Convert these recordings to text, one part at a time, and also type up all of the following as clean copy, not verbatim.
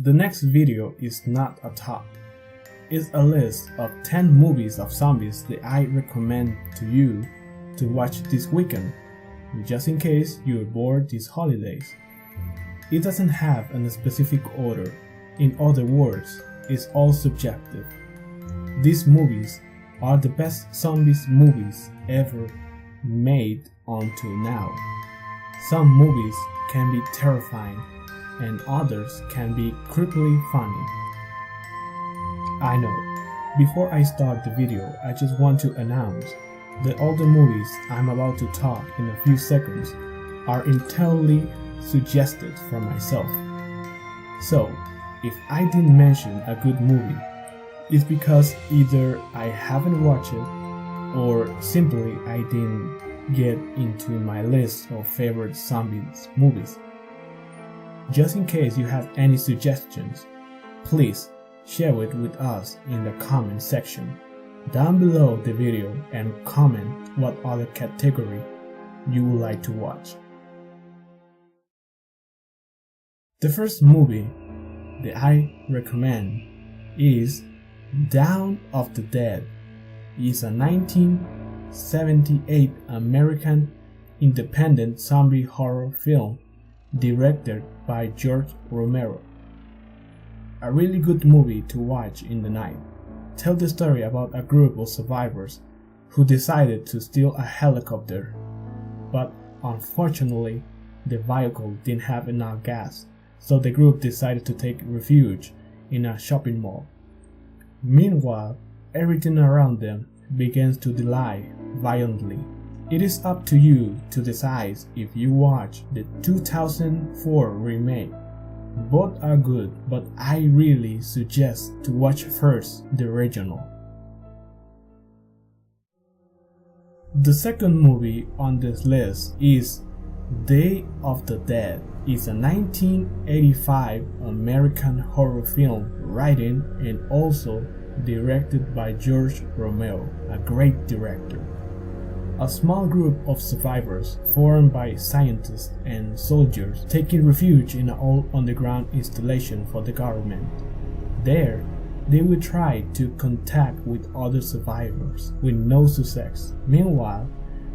The next video is not a top. It's a list of 10 movies of zombies that I recommend to you to watch this weekend, just in case you're bored these holidays. It doesn't have a specific order. In other words, it's all subjective. These movies are the best zombies movies ever made until now. Some movies can be terrifying, and others can be creepily funny. I know, before I start the video, I just want to announce that all the movies I'm about to talk in a few seconds are entirely suggested from myself. So, if I didn't mention a good movie, it's because either I haven't watched it, or simply I didn't get into my list of favorite zombies movies. Just in case you have any suggestions, please share it with us in the comment section down below the video and comment what other category you would like to watch. The first movie that I recommend is Dawn of the Dead. It's a 1978 American independent zombie horror film directed by George Romero. A really good movie to watch in the night. Tell the story about a group of survivors who decided to steal a helicopter, but unfortunately the vehicle didn't have enough gas, so the group decided to take refuge in a shopping mall. Meanwhile, everything around them begins to decline violently. It is up to you to decide if you watch the 2004 remake. Both are good, but I really suggest to watch first the original. The second movie on this list is Day of the Dead. It's a 1985 American horror film written and also directed by George Romero, a great director. A small group of survivors, formed by scientists and soldiers, taking refuge in an old underground installation for the government. There, they will try to contact with other survivors, with no success. Meanwhile,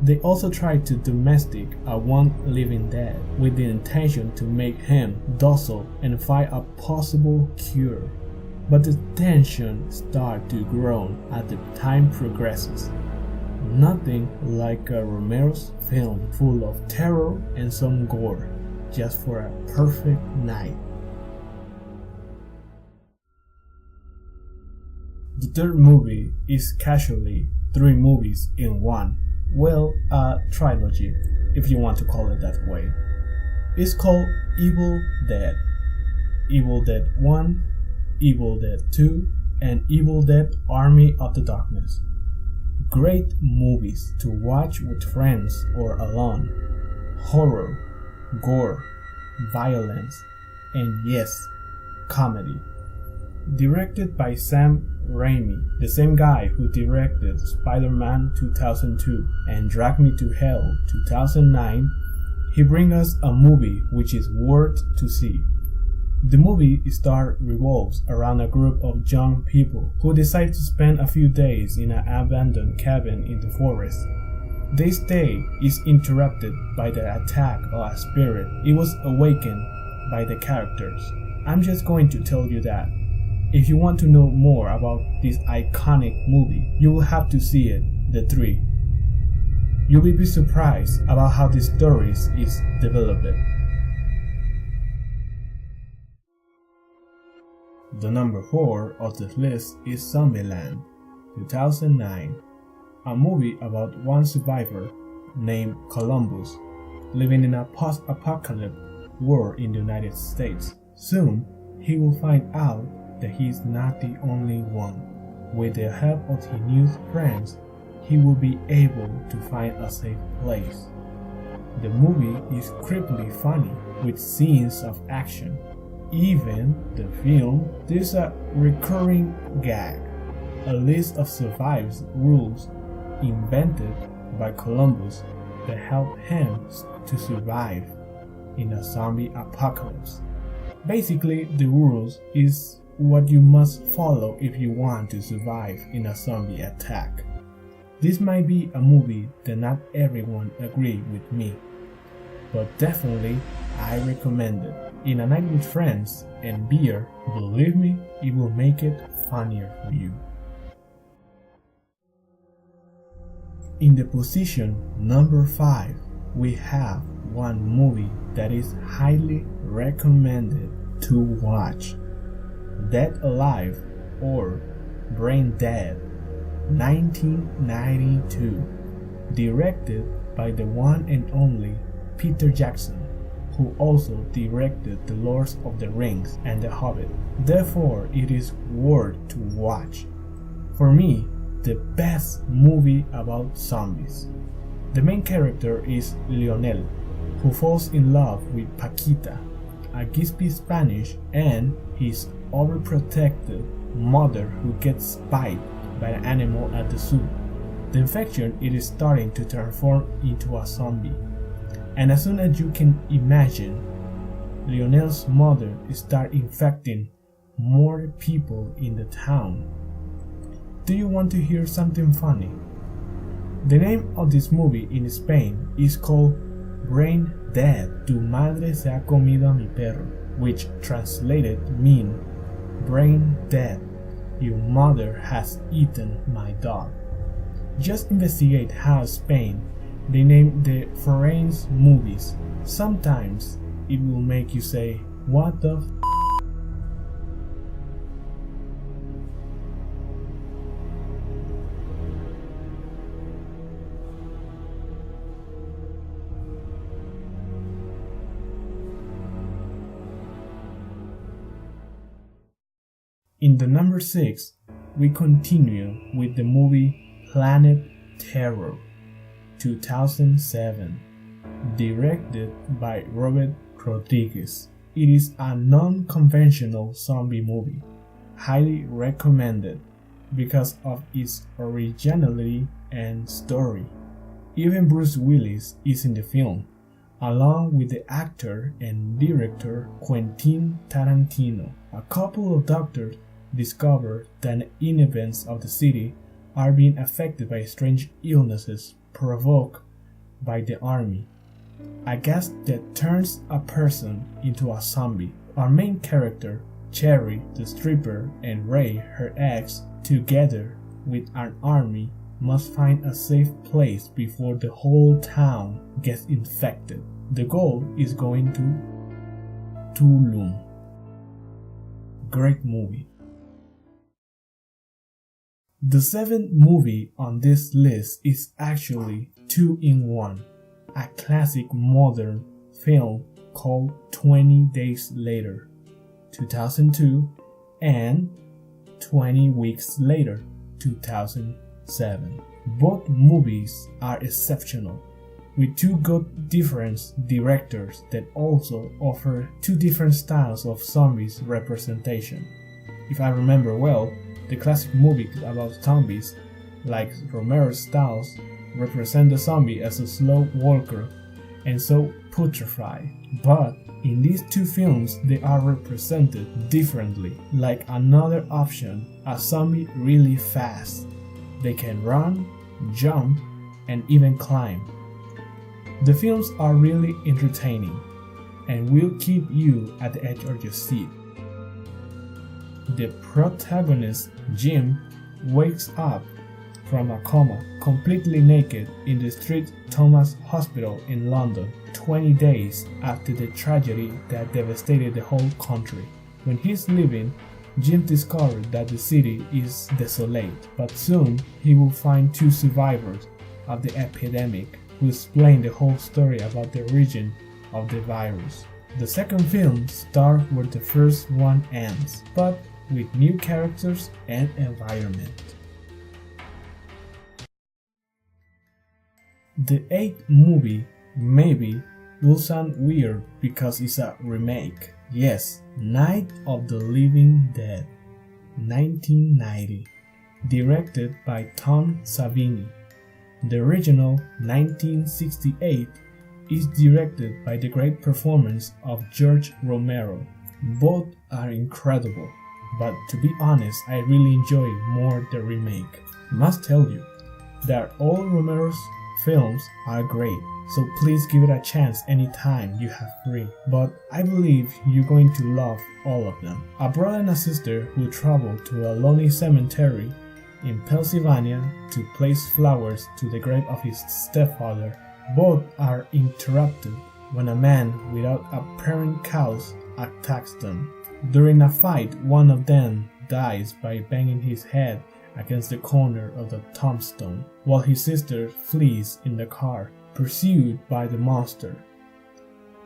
they also try to domestic one living dead, with the intention to make him docile and find a possible cure. But the tension starts to grow as the time progresses. Nothing like a Romero's film full of terror and some gore, just for a perfect night. The third movie is casually 3 movies in one. Well, a trilogy, if you want to call it that way. It's called Evil Dead. Evil Dead 1, Evil Dead 2, and Evil Dead Army of the Darkness. Great movies to watch with friends or alone. Horror, gore, violence, and yes, comedy. Directed by Sam Raimi, the same guy who directed Spider-Man 2002 and Drag Me to Hell 2009, he brings us a movie which is worth to see. The movie revolves around a group of young people who decide to spend a few days in an abandoned cabin in the forest. Their stay is interrupted by the attack of a spirit. It was awakened by the characters. I'm just going to tell you that if you want to know more about this iconic movie, you will have to see it, The 3. You will be surprised about how the story is developed. The number 4 of the list is Summerland, 2009, a movie about one survivor named Columbus living in a post-apocalyptic world in the United States. Soon, he will find out that he is not the only one. With the help of his new friends, he will be able to find a safe place. The movie is creepily funny with scenes of action. Even the film, there's a recurring gag, a list of survival rules invented by Columbus that help him to survive in a zombie apocalypse. Basically, the rules is what you must follow if you want to survive in a zombie attack. This might be a movie that not everyone agree with me, but definitely I recommend it. In a night with friends and beer, believe me, it will make it funnier for you. In the position number 5, we have one movie that is highly recommended to watch. Dead Alive or Brain Dead, 1992, directed by the one and only Peter Jackson, who also directed The Lord of the Rings and The Hobbit. Therefore, it is worth to watch. For me, the best movie about zombies. The main character is Lionel, who falls in love with Paquita, a gispy Spanish, and his overprotective mother who gets bit by an animal at the zoo. The infection is starting to transform into a zombie. And as soon as you can imagine, Lionel's mother starts infecting more people in the town. Do you want to hear something funny? The name of this movie in Spain is called Brain Dead, Tu madre se ha comido a mi perro, which translated mean brain dead, your mother has eaten my dog. Just investigate how Spain they name the foreign movies. Sometimes it will make you say, what the f***? In the number 6, we continue with the movie Planet Terror, 2007, directed by Robert Rodriguez. It is a non-conventional zombie movie, highly recommended because of its originality and story. Even Bruce Willis is in the film, along with the actor and director Quentin Tarantino. A couple of doctors discover that inhabitants of the city are being affected by strange illnesses provoked by the army, a gas that turns a person into a zombie. Our main character, Cherry the stripper, and Ray, her ex, together with an army, must find a safe place before the whole town gets infected. The goal is going to Tulum. Great movie. The 7th movie on this list is actually 2-in-1, a classic modern film called 20 Days Later, 2002, and 20 Weeks Later, 2007. Both movies are exceptional, with two good different directors that also offer two different styles of zombies representation. If I remember well, the classic movies about zombies, like Romero's styles, represent the zombie as a slow walker and so putrefied. But in these two films, they are represented differently, like another option, a zombie really fast. They can run, jump, and even climb. The films are really entertaining and will keep you at the edge of your seat. The protagonist, Jim, wakes up from a coma completely naked in the St. Thomas Hospital in London 20 days after the tragedy that devastated the whole country. When he's leaving, Jim discovers that the city is desolate, but soon he will find two survivors of the epidemic who explain the whole story about the origin of the virus. The second film starts where the first one ends, but with new characters and environment. The 8th movie maybe will sound weird because it's a remake. Yes, Night of the Living Dead, 1990, directed by Tom Savini. The original 1968 is directed by the great performance of George Romero. Both are incredible, but to be honest, I really enjoy more the remake. Must tell you that all Romero's films are great, so please give it a chance anytime you have free. But I believe you're going to love all of them. A brother and a sister who travel to a lonely cemetery in Pennsylvania to place flowers to the grave of his stepfather. Both are interrupted when a man without apparent cause attacks them. During a fight, one of them dies by banging his head against the corner of the tombstone, while his sister flees in the car, pursued by the monster.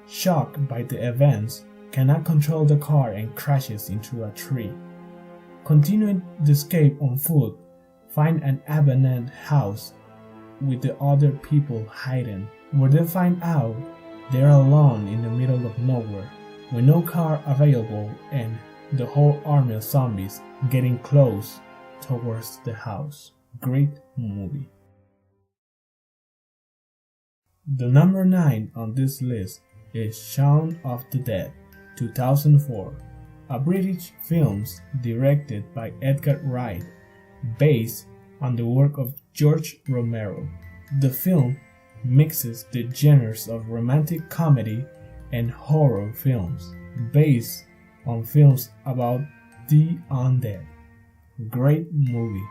Shocked by the events, cannot control the car and crashes into a tree. Continuing the escape on foot, find an abandoned house with the other people hiding, where they find out they're alone in the middle of nowhere, with no car available and the whole army of zombies getting close towards the house. Great movie. The number 9 on this list is Shaun of the Dead, 2004, a British film directed by Edgar Wright, based on the work of George Romero. The film mixes the genres of romantic comedy and horror films, based on films about the undead. Great movie.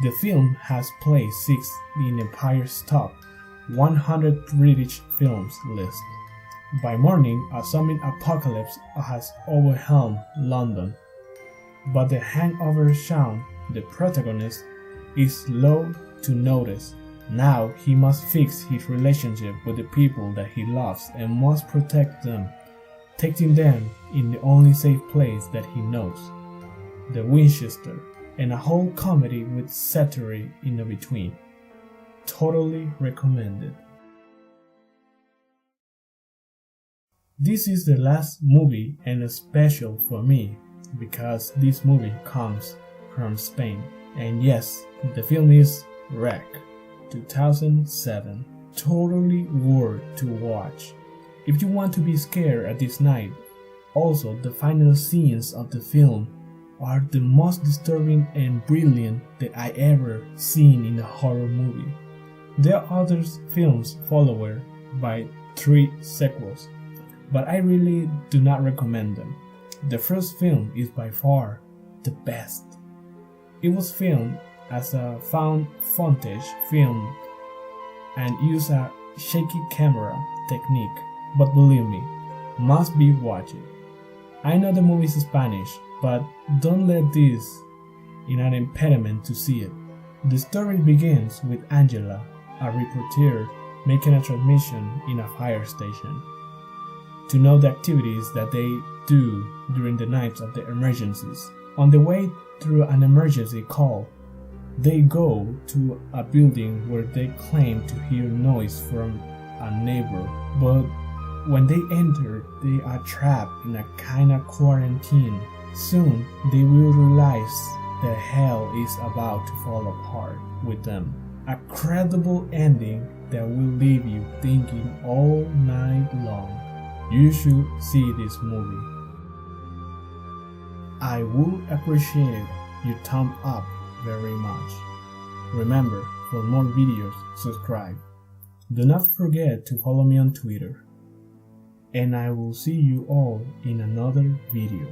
The film has placed 6th in Empire's top 100 British films list. By morning, a zombie apocalypse has overwhelmed London, but the hangover Shaun, the protagonist, is slow to notice. Now he must fix his relationship with the people that he loves and must protect them, taking them in the only safe place that he knows, the Winchester, and a whole comedy with satire in the between. Totally recommended. This is the last movie and a special for me because this movie comes from Spain. And yes, the film is Rec, 2007. Totally worth to watch. If you want to be scared at this night, also the final scenes of the film are the most disturbing and brilliant that I ever seen in a horror movie. There are other films followed by 3 sequels, but I really do not recommend them. The first film is by far the best. It was filmed as a found footage film and used a shaky camera technique, but believe me, must be watched. I know the movie is Spanish, but don't let this in an impediment to see it. The story begins with Angela, a reporter, making a transmission in a fire station to know the activities that they do during the nights of the emergencies. On the way through an emergency call, they go to a building where they claim to hear noise from a neighbor, but when they enter, they are trapped in a kind of quarantine. Soon, they will realize that hell is about to fall apart with them. A credible ending that will leave you thinking all night long. You should see this movie. I would appreciate your thumb up very much. Remember, for more videos, subscribe. Do not forget to follow me on Twitter. And I will see you all in another video.